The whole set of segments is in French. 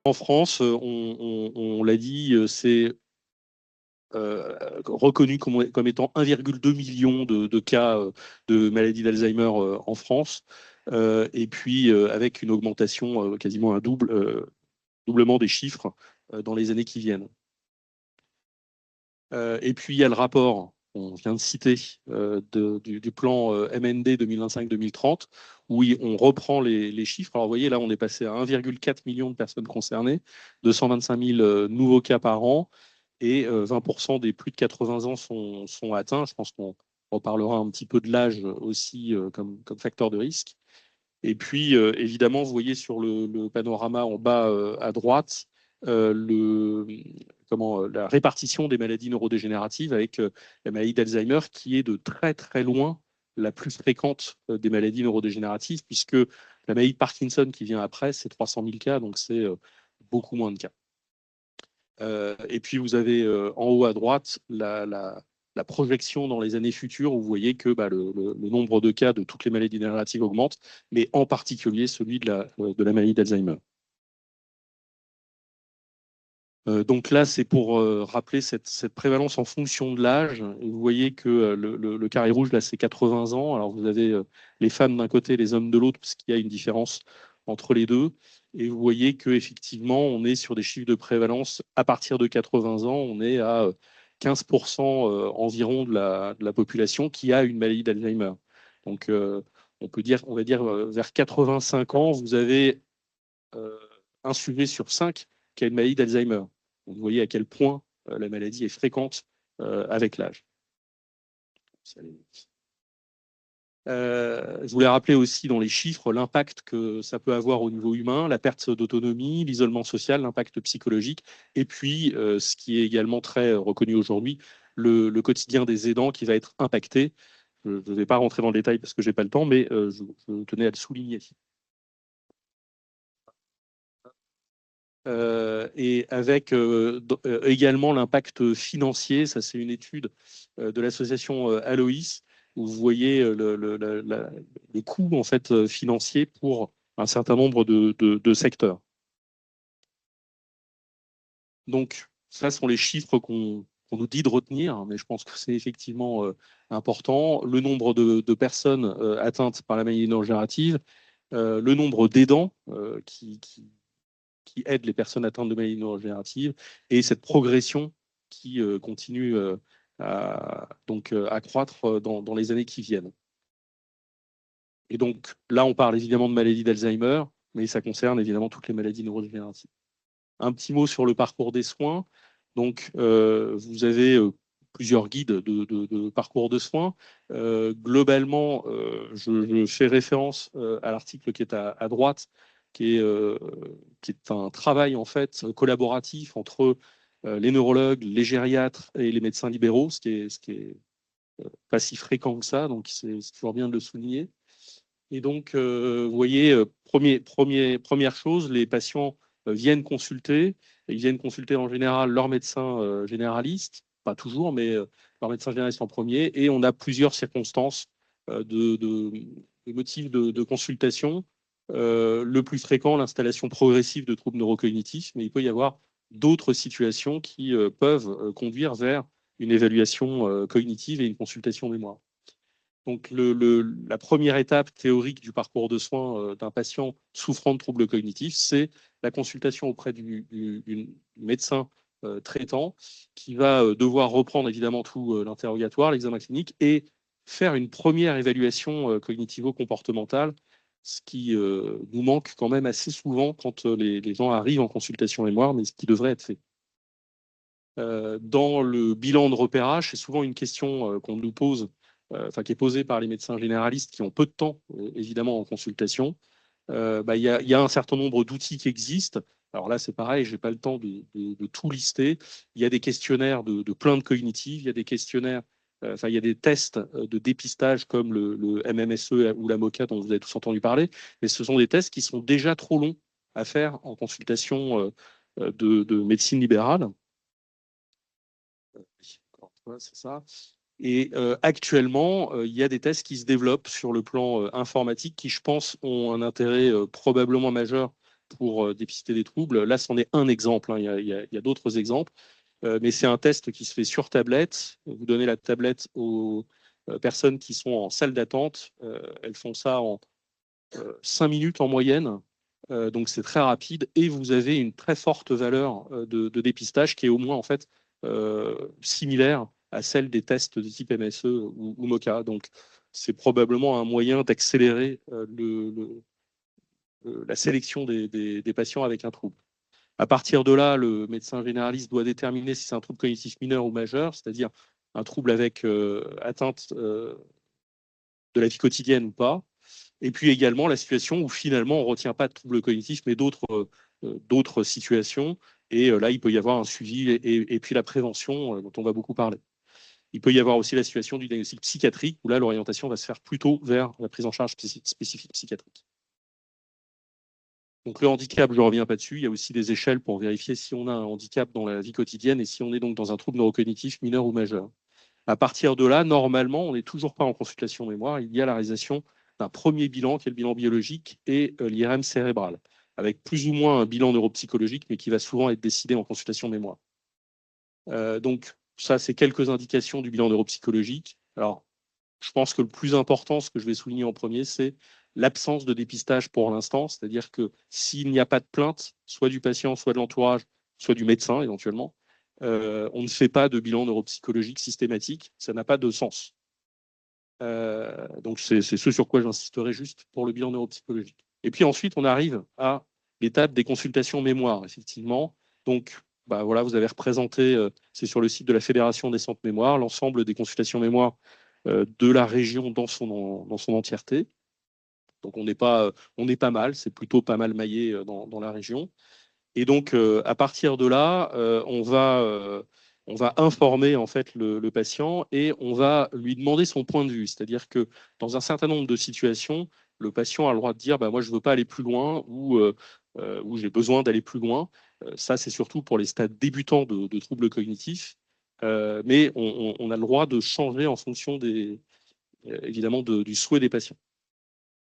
En France, on l'a dit, c'est reconnu comme étant 1,2 million de cas de maladie d'Alzheimer en France, et puis avec une augmentation quasiment doublement des chiffres dans les années qui viennent. Et puis il y a le rapport qu'on vient de citer du plan MND 2025-2030, où on reprend les chiffres. Alors vous voyez, là, on est passé à 1,4 million de personnes concernées, 225 000 nouveaux cas par an, et 20% des plus de 80 ans sont atteints. Je pense qu'on reparlera un petit peu de l'âge aussi comme facteur de risque. Et puis, évidemment, vous voyez sur le panorama en bas à droite la répartition des maladies neurodégénératives avec la maladie d'Alzheimer qui est de très très loin la plus fréquente des maladies neurodégénératives, puisque la maladie de Parkinson qui vient après, c'est 300 000 cas, donc c'est beaucoup moins de cas. Et puis vous avez en haut à droite la projection dans les années futures, où vous voyez que le nombre de cas de toutes les maladies dégénératives augmente, mais en particulier celui de la maladie d'Alzheimer. Donc là, c'est pour rappeler cette prévalence en fonction de l'âge. Et vous voyez que le carré rouge, là, c'est 80 ans. Alors vous avez les femmes d'un côté, les hommes de l'autre, parce qu'il y a une différence entre les deux. Et vous voyez qu'effectivement, on est sur des chiffres de prévalence à partir de 80 ans, on est à 15% environ de la population qui a une maladie d'Alzheimer. Donc on va dire vers 85 ans, vous avez un sujet sur 5 qui a une maladie d'Alzheimer. Donc, vous voyez à quel point la maladie est fréquente avec l'âge. Je voulais rappeler aussi dans les chiffres l'impact que ça peut avoir au niveau humain, la perte d'autonomie, l'isolement social, l'impact psychologique, et puis ce qui est également très reconnu aujourd'hui, le quotidien des aidants qui va être impacté. Je ne vais pas rentrer dans le détail parce que je n'ai pas le temps, mais je tenais à le souligner. Et avec également l'impact financier. Ça, c'est une étude de l'association Aloïs, où vous voyez les coûts en fait, financiers pour un certain nombre de secteurs. Donc, ça sont les chiffres qu'on nous dit de retenir, mais je pense que c'est effectivement important. Le nombre de personnes atteintes par la maladie neurodégénérative, le nombre d'aidants qui aide les personnes atteintes de maladies neurodégénératives, et cette progression qui continue à croître dans les années qui viennent. Et donc là, on parle évidemment de maladie d'Alzheimer, mais ça concerne évidemment toutes les maladies neurodégénératives. Un petit mot sur le parcours des soins. Donc, vous avez plusieurs guides de parcours de soins. Globalement, je fais référence à l'article qui est à droite, qui est un travail en fait collaboratif entre les neurologues, les gériatres et les médecins libéraux, ce qui est pas si fréquent que ça, donc c'est toujours bien de le souligner. Et donc, vous voyez, première chose, les patients viennent consulter. Ils viennent consulter en général leur médecin généraliste, pas toujours, mais leur médecin généraliste en premier. Et on a plusieurs circonstances de motifs de consultation. Le plus fréquent, l'installation progressive de troubles neurocognitifs, mais il peut y avoir d'autres situations qui peuvent conduire vers une évaluation cognitive et une consultation mémoire. Donc, la première étape théorique du parcours de soins d'un patient souffrant de troubles cognitifs, c'est la consultation auprès du médecin traitant, qui va devoir reprendre évidemment tout l'interrogatoire, l'examen clinique, et faire une première évaluation cognitivo-comportementale, ce qui nous manque quand même assez souvent quand les gens arrivent en consultation mémoire, mais ce qui devrait être fait. Dans le bilan de repérage, c'est souvent une question qu'on nous pose, qui est posée par les médecins généralistes qui ont peu de temps, évidemment, en consultation. Il y a un certain nombre d'outils qui existent. Alors là, c'est pareil, je n'ai pas le temps de tout lister. Il y a des questionnaires de plaintes cognitives, il y a des questionnaires, il y a des tests de dépistage comme le MMSE ou la MoCA dont vous avez tous entendu parler, mais ce sont des tests qui sont déjà trop longs à faire en consultation de médecine libérale. C'est ça. Et actuellement, il y a des tests qui se développent sur le plan informatique qui, je pense, ont un intérêt probablement majeur pour dépister des troubles. Là, c'en est un exemple, hein. Il y a d'autres exemples, mais c'est un test qui se fait sur tablette. Vous donnez la tablette aux personnes qui sont en salle d'attente. Elles font ça en 5 minutes en moyenne. Donc c'est très rapide et vous avez une très forte valeur de dépistage qui est au moins en fait similaire à celle des tests de type MSE ou MOCA. Donc c'est probablement un moyen d'accélérer la sélection des patients avec un trouble. À partir de là, le médecin généraliste doit déterminer si c'est un trouble cognitif mineur ou majeur, c'est-à-dire un trouble avec atteinte de la vie quotidienne ou pas. Et puis également la situation où finalement on ne retient pas de troubles cognitifs, mais d'autres situations. Et là, il peut y avoir un suivi et puis la prévention dont on va beaucoup parler. Il peut y avoir aussi la situation du diagnostic psychiatrique, où là, l'orientation va se faire plutôt vers la prise en charge spécifique psychiatrique. Donc le handicap, je ne reviens pas dessus. Il y a aussi des échelles pour vérifier si on a un handicap dans la vie quotidienne et si on est donc dans un trouble neurocognitif mineur ou majeur. À partir de là, normalement, on n'est toujours pas en consultation mémoire. Il y a la réalisation d'un premier bilan, qui est le bilan biologique, et l'IRM cérébral, avec plus ou moins un bilan neuropsychologique, mais qui va souvent être décidé en consultation mémoire. Donc, ça, c'est quelques indications du bilan neuropsychologique. Alors, je pense que le plus important, ce que je vais souligner en premier, c'est l'absence de dépistage pour l'instant. C'est-à-dire que s'il n'y a pas de plainte, soit du patient, soit de l'entourage, soit du médecin éventuellement, on ne fait pas de bilan neuropsychologique systématique. Ça n'a pas de sens. Donc, c'est ce sur quoi j'insisterai juste pour le bilan neuropsychologique. Et puis ensuite, on arrive à l'étape des consultations mémoire, effectivement. Donc, bah, voilà, vous avez représenté, c'est sur le site de la Fédération des centres mémoire, l'ensemble des consultations mémoire de la région dans son entièreté. Donc, on n'est pas mal, c'est plutôt pas mal maillé dans la région. Et donc, à partir de là, on va informer en fait le patient et on va lui demander son point de vue. C'est-à-dire que dans un certain nombre de situations, le patient a le droit de dire bah, moi, je ne veux pas aller plus loin ou j'ai besoin d'aller plus loin. Ça, c'est surtout pour les stades débutants de troubles cognitifs. Mais on a le droit de changer en fonction évidemment du souhait des patients.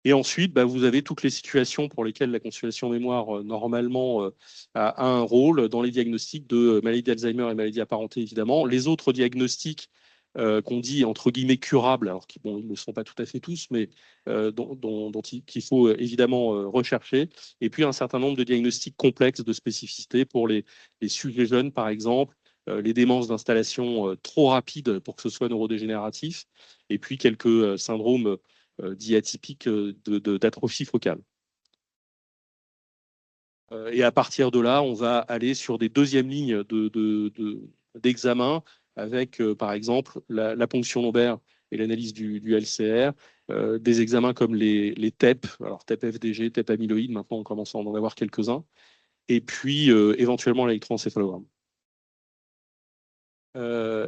Et ensuite, bah, vous avez toutes les situations pour lesquelles la consultation mémoire, normalement, a un rôle dans les diagnostics de maladie d'Alzheimer et maladie apparentée, évidemment. Les autres diagnostics qu'on dit, entre guillemets, curables, alors qu'ils ne le sont pas tout à fait tous, mais qu'il faut évidemment rechercher. Et puis, un certain nombre de diagnostics complexes de spécificité pour les sujets jeunes, par exemple, les démences d'installation trop rapides pour que ce soit neurodégénératif, et puis quelques syndromes dits atypiques d'atrophie focale. Et à partir de là, on va aller sur des deuxièmes lignes d'examen avec, par exemple, la ponction lombaire et l'analyse du LCR, des examens comme les TEP, alors TEP-FDG, TEP amyloïde, maintenant on commence à en avoir quelques-uns, et puis éventuellement l'électroencéphalogramme.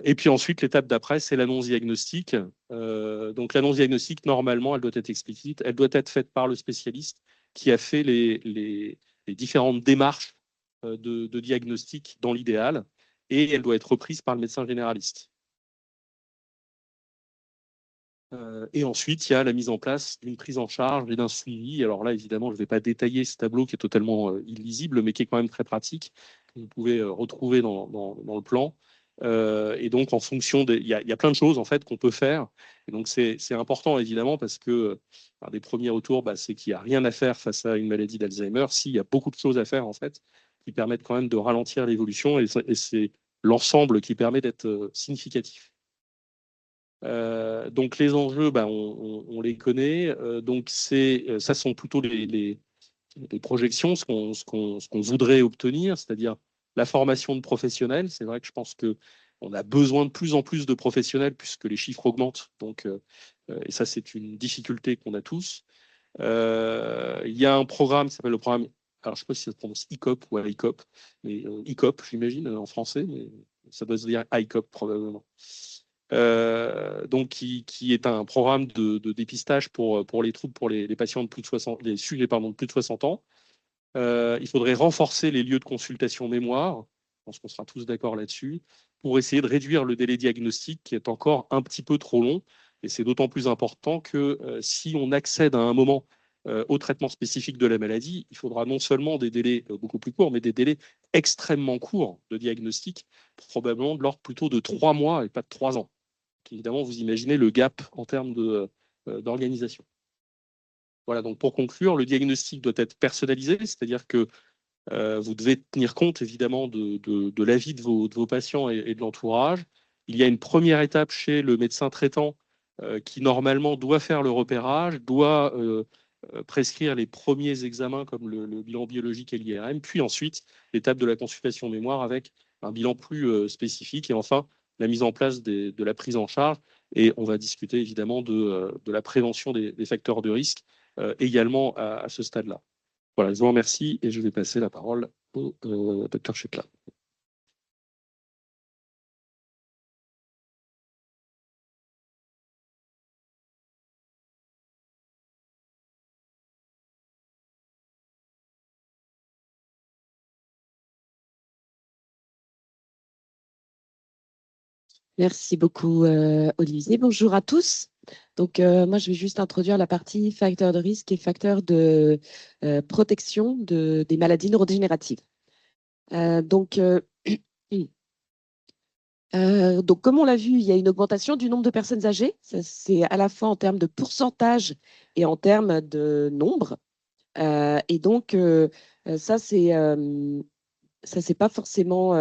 Et puis ensuite, l'étape d'après, c'est l'annonce diagnostique. Donc l'annonce diagnostique, normalement, elle doit être explicite, elle doit être faite par le spécialiste qui a fait les différentes démarches de diagnostic dans l'idéal, et elle doit être reprise par le médecin généraliste. Et ensuite, il y a la mise en place d'une prise en charge et d'un suivi. Alors là, évidemment, je ne vais pas détailler ce tableau qui est totalement illisible, mais qui est quand même très pratique, que vous pouvez retrouver dans le plan. Et donc, en fonction il y a plein de choses en fait qu'on peut faire. Et donc, c'est important évidemment parce que un des premiers retours, bah, c'est qu'il n'y a rien à faire face à une maladie d'Alzheimer. Si, il y a beaucoup de choses à faire en fait qui permettent quand même de ralentir l'évolution, et c'est l'ensemble qui permet d'être significatif. Donc les enjeux, bah, on les connaît. Donc ça sont plutôt les projections, ce qu'on voudrait obtenir, c'est-à-dire la formation de professionnels. C'est vrai que je pense qu'on a besoin de plus en plus de professionnels puisque les chiffres augmentent. Donc, et ça, c'est une difficulté qu'on a tous. Il y a un programme qui s'appelle le programme, alors je ne sais pas si ça se prononce ICOP ou ICOP, mais ICOP, j'imagine, en français, mais ça doit se dire ICOP probablement. Donc qui est un programme de dépistage pour les troubles pour les patients de plus de 60, les sujets pardon, de plus de 60 ans. Il faudrait renforcer les lieux de consultation mémoire, je pense qu'on sera tous d'accord là-dessus, pour essayer de réduire le délai diagnostique qui est encore un petit peu trop long. Et c'est d'autant plus important que si on accède à un moment au traitement spécifique de la maladie, il faudra non seulement des délais beaucoup plus courts, mais des délais extrêmement courts de diagnostic, probablement de l'ordre plutôt de 3 mois et pas de 3 ans. Donc, évidemment, vous imaginez le gap en termes d'organisation. Voilà, donc pour conclure, le diagnostic doit être personnalisé, c'est-à-dire que vous devez tenir compte évidemment de l'avis de vos patients et de l'entourage. Il y a une première étape chez le médecin traitant qui normalement doit faire le repérage, doit prescrire les premiers examens comme le bilan biologique et l'IRM, puis ensuite l'étape de la consultation mémoire avec un bilan plus spécifique et enfin la mise en place de la prise en charge. Et on va discuter évidemment de la prévention des facteurs de risque également à ce stade-là. Voilà, je vous remercie et je vais passer la parole au Dr Chetla. Merci beaucoup, Olivier. Bonjour à tous. Donc, moi, je vais juste introduire la partie facteurs de risque et facteurs de protection des maladies neurodégénératives. Donc, comme on l'a vu, il y a une augmentation du nombre de personnes âgées. C'est à la fois en termes de pourcentage et en termes de nombre. Et donc, ça, c'est pas forcément...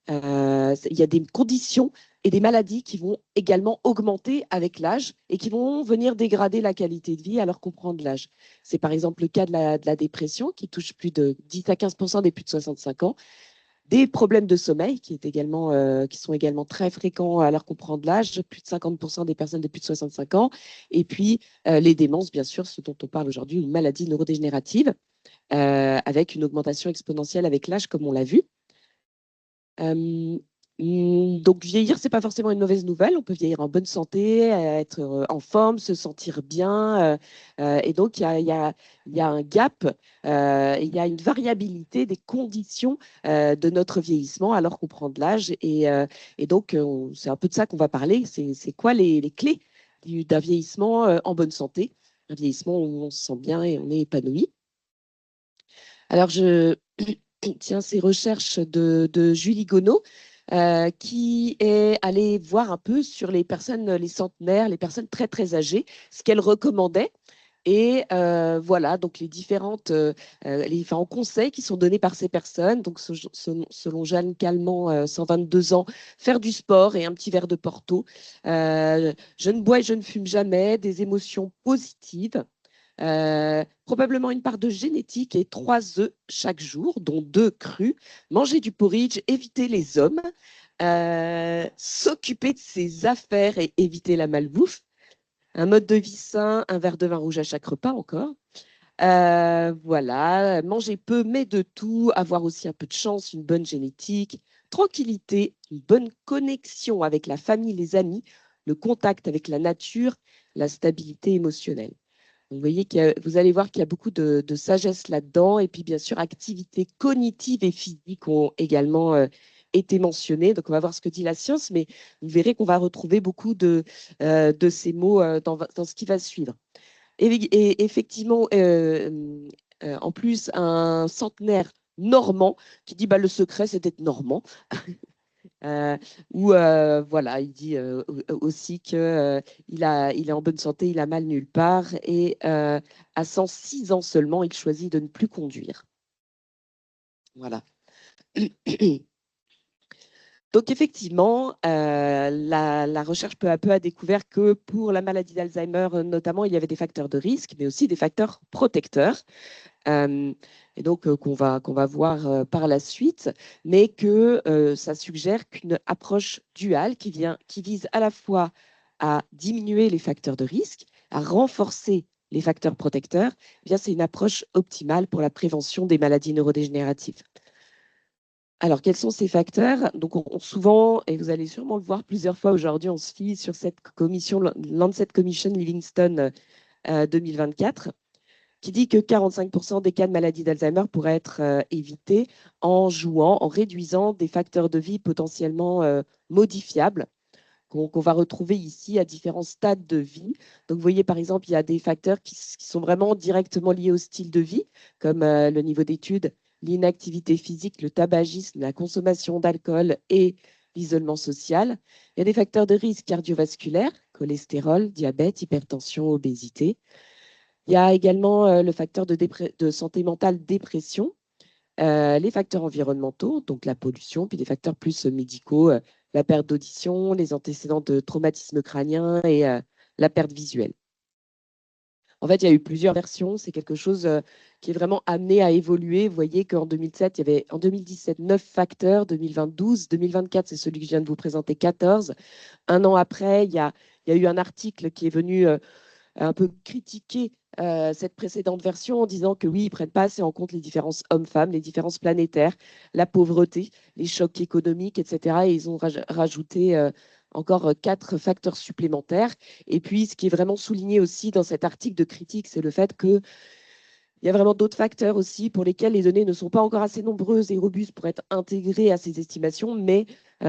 il y a des conditions et des maladies qui vont également augmenter avec l'âge et qui vont venir dégrader la qualité de vie alors qu'on prend de l'âge. C'est par exemple le cas de la dépression qui touche plus de 10 à 15% des plus de 65 ans, des problèmes de sommeil qui sont également très fréquents alors qu'on prend de l'âge, plus de 50% des personnes de plus de 65 ans, et puis les démences, bien sûr, ce dont on parle aujourd'hui, une maladie neurodégénérative, avec une augmentation exponentielle avec l'âge, comme on l'a vu. Donc, vieillir, c'est pas forcément une mauvaise nouvelle. On peut vieillir en bonne santé, être en forme, se sentir bien. Et donc, il y a un gap, il y a une variabilité des conditions de notre vieillissement alors qu'on prend de l'âge. Et donc, c'est un peu de ça qu'on va parler. C'est quoi les clés d'un vieillissement en bonne santé? Un vieillissement où on se sent bien et on est épanoui. Alors, je tiens ces recherches de Julie Gonod, qui est allée voir un peu sur les personnes, les centenaires, les personnes très, très âgées, ce qu'elle recommandait. Et voilà, donc les différents conseils qui sont donnés par ces personnes. Donc, selon Jeanne Calment, 122 ans, faire du sport et un petit verre de Porto. Je ne bois et je ne fume jamais, des émotions positives. Probablement une part de génétique et 3 œufs chaque jour, dont 2 crus. Manger du porridge, éviter les hommes, s'occuper de ses affaires et éviter la malbouffe. Un mode de vie sain, un verre de vin rouge à chaque repas encore. Voilà, manger peu mais de tout, avoir aussi un peu de chance, une bonne génétique, tranquillité, une bonne connexion avec la famille, les amis, le contact avec la nature, la stabilité émotionnelle. Vous voyez vous allez voir qu'il y a beaucoup de sagesse là-dedans. Et puis, bien sûr, activités cognitives et physiques ont également été mentionnées. Donc, on va voir ce que dit la science, mais vous verrez qu'on va retrouver beaucoup de ces mots dans ce qui va suivre. Et effectivement, en plus, un centenaire normand qui dit bah, le secret, c'est d'être normand. Ou voilà, il dit aussi que il est en bonne santé, il a mal nulle part et à 106 ans seulement, il choisit de ne plus conduire. Voilà. Donc effectivement, la recherche peu à peu a découvert que pour la maladie d'Alzheimer, notamment, il y avait des facteurs de risque, mais aussi des facteurs protecteurs. Et donc qu'on va voir par la suite, mais que ça suggère qu'une approche duale qui vise à la fois à diminuer les facteurs de risque, à renforcer les facteurs protecteurs, eh bien c'est une approche optimale pour la prévention des maladies neurodégénératives. Alors, quels sont ces facteurs? Donc, souvent, et vous allez sûrement le voir plusieurs fois aujourd'hui, on se fie sur cette commission, Lancet Commission Livingston 2024, qui dit que 45% des cas de maladie d'Alzheimer pourraient être évités en jouant, en réduisant des facteurs de vie potentiellement modifiables qu'on va retrouver ici à différents stades de vie. Donc, vous voyez, par exemple, il y a des facteurs qui sont vraiment directement liés au style de vie, comme le niveau d'études, l'inactivité physique, le tabagisme, la consommation d'alcool et l'isolement social. Il y a des facteurs de risque cardiovasculaires, cholestérol, diabète, hypertension, obésité. Il y a également le facteur de santé mentale, dépression, les facteurs environnementaux, donc la pollution, puis des facteurs plus médicaux, la perte d'audition, les antécédents de traumatisme crânien et la perte visuelle. En fait, il y a eu plusieurs versions. C'est quelque chose qui est vraiment amené à évoluer. Vous voyez qu'en 2007, il y avait en 2017 9 facteurs, 2020 12, 2024, c'est celui que je viens de vous présenter, 14. Un an après, il y a eu un article qui est venu un peu critiquer cette précédente version en disant que oui, ils ne prennent pas assez en compte les différences hommes-femmes, les différences planétaires, la pauvreté, les chocs économiques, etc. Et ils ont rajouté encore 4 facteurs supplémentaires. Et puis, ce qui est vraiment souligné aussi dans cet article de critique, c'est le fait que il y a vraiment d'autres facteurs aussi pour lesquels les données ne sont pas encore assez nombreuses et robustes pour être intégrées à ces estimations, mais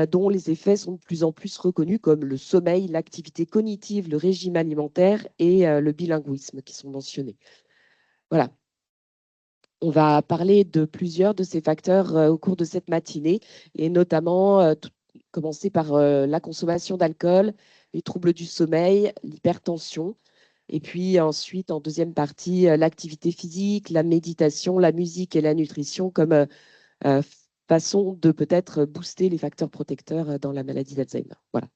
dont les effets sont de plus en plus reconnus, comme le sommeil, l'activité cognitive, le régime alimentaire et le bilinguisme qui sont mentionnés. Voilà. On va parler de plusieurs de ces facteurs au cours de cette matinée, et notamment commencer par la consommation d'alcool, les troubles du sommeil, l'hypertension. Et puis ensuite, en deuxième partie, l'activité physique, la méditation, la musique et la nutrition comme façon de peut-être booster les facteurs protecteurs dans la maladie d'Alzheimer. Voilà.